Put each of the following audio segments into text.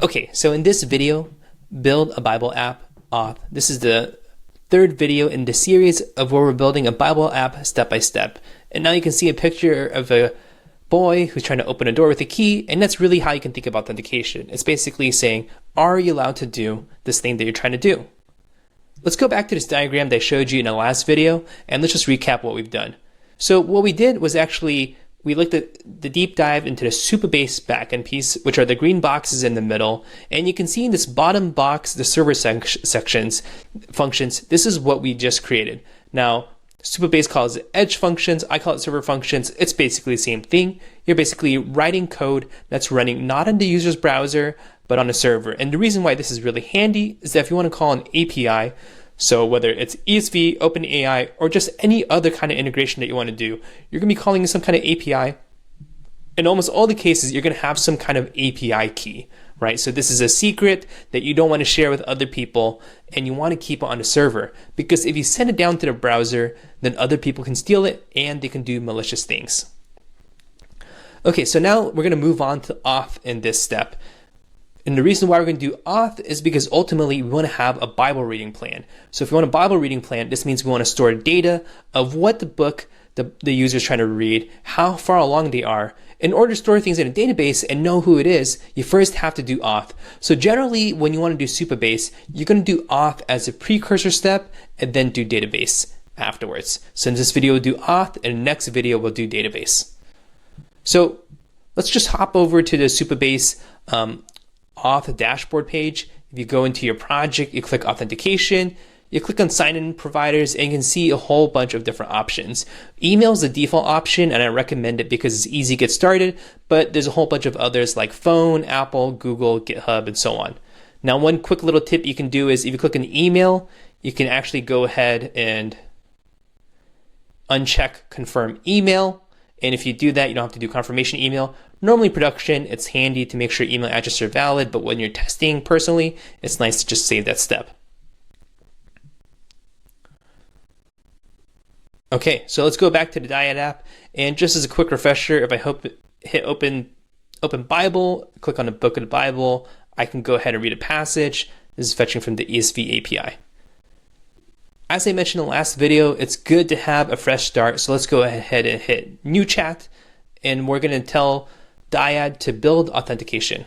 Okay, so in this video, build a Bible app auth. This is the third video in the series of where we're building a Bible app step by step. And now you can see a picture of a boy who's trying to open a door with a key, and that's really how you can think about authentication. It's basically saying, are you allowed to do this thing that you're trying to do? Let's go back to this diagram that I showed you in the last video, and let's just recap what we've done. So what we did was actually we looked at the deep dive into the Supabase backend piece, which are the green boxes in the middle. And you can see in this bottom box, the server sections, functions, this is what we just created. Now, Supabase calls it edge functions. I call it server functions. It's basically the same thing. You're basically writing code that's running not on the user's browser, but on a server. And the reason why this is really handy is that if you want to call an API, so whether it's ESV, OpenAI, or just any other kind of integration that you want to do, you're going to be calling some kind of API. In almost all the cases, you're going to have some kind of API key, right? So this is a secret that you don't want to share with other people, and you want to keep it on the server. Because if you send it down to the browser, then other people can steal it, and they can do malicious things. Okay, so now we're going to move on to auth in this step. And the reason why we're going to do auth is because ultimately we want to have a Bible reading plan. So if you want a Bible reading plan, this means we want to store data of what the book the user is trying to read, how far along they are. In order to store things in a database and know who it is, you first have to do auth. So generally, when you want to do Supabase, you're going to do auth as a precursor step and then do database afterwards. So in this video, we'll do auth, and in the next video, we'll do database. So let's just hop over to the Supabase auth dashboard page. If you go into your project, you click authentication, you click on sign-in providers, and you can see a whole bunch of different options. Email is the default option, and I recommend it because it's easy to get started, but there's a whole bunch of others like phone, Apple, Google, GitHub, and so on. Now, one quick little tip you can do is if you click on email, you can actually go ahead and uncheck confirm email. And if you do that, you don't have to do confirmation email. Normally production, it's handy to make sure email addresses are valid, but when you're testing personally, it's nice to just save that step. Okay, so let's go back to the Dyad app. And just as a quick refresher, if I hit open Bible, click on the book of the Bible, I can go ahead and read a passage. This is fetching from the ESV API. As I mentioned in the last video, it's good to have a fresh start. So let's go ahead and hit new chat, and we're going to tell Dyad to build authentication.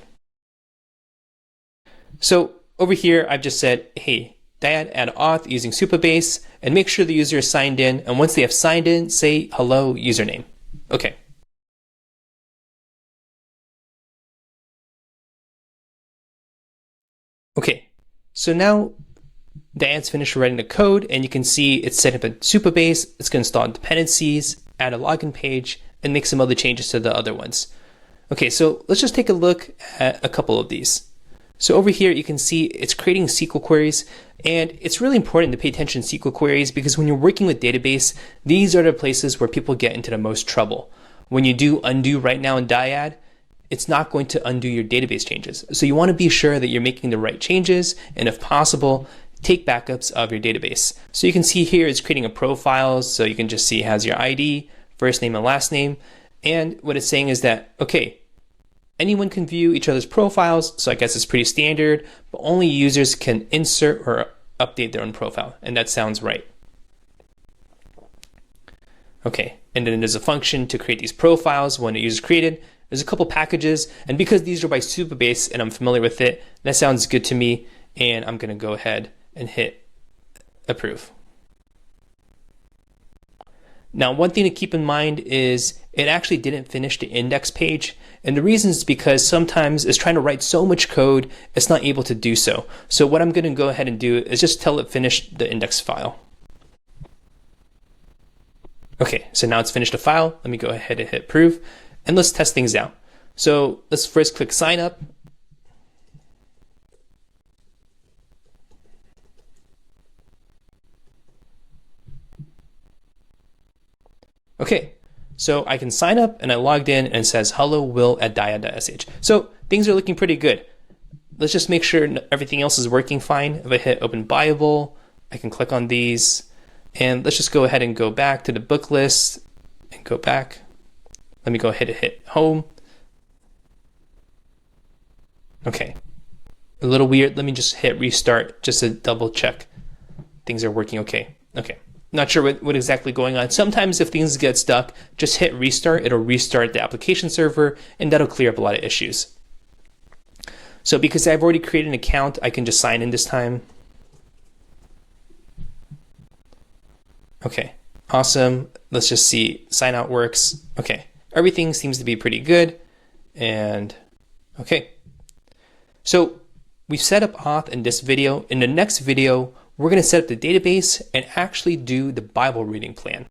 So over here, I've just said, hey, Dyad add auth using Supabase, and make sure the user is signed in. And once they have signed in, say hello username. Okay. Okay, so now Dyad's finished writing the code, and you can see it's set up in Supabase. It's going to install dependencies, add a login page, and make some other changes to the other ones. Okay, so let's just take a look at a couple of these. So over here, you can see it's creating SQL queries, and it's really important to pay attention to SQL queries because when you're working with database, these are the places where people get into the most trouble. When you do undo right now in Dyad, it's not going to undo your database changes. So you want to be sure that you're making the right changes, and if possible, take backups of your database. So you can see here it's creating a profile, so you can just see it has your ID, first name and last name. And what it's saying is that, okay, anyone can view each other's profiles, so I guess it's pretty standard, but only users can insert or update their own profile, and that sounds right. Okay, and then there's a function to create these profiles when the user's created. There's a couple packages, and because these are by Supabase and I'm familiar with it, that sounds good to me, and I'm gonna go ahead and hit approve. Now, one thing to keep in mind is it actually didn't finish the index page. And the reason is because sometimes it's trying to write so much code, it's not able to do so. So what I'm going to go ahead and do is just tell it finish the index file. Okay, so now it's finished the file. Let me go ahead and hit approve, and let's test things out. So let's first click sign up. Okay, so I can sign up, and I logged in, and it says hello will at dyad.sh. So things are looking pretty good. Let's just make sure everything else is working fine. If I hit open Bible, I can click on these, and let's just go ahead and go back to the book list and go back. Let me go ahead and hit home. Okay, a little weird. Let me just hit restart just to double check things are working okay. Okay. Not sure what exactly going on. Sometimes if things get stuck, just hit restart. It'll restart the application server, and that'll clear up a lot of issues. So because I've already created an account, I can just sign in this time. Okay, awesome. Let's just see, sign out works. Okay, everything seems to be pretty good. And okay, so we've set up auth in this video. In the next video, we're going to set up the database and actually do the Bible reading plan.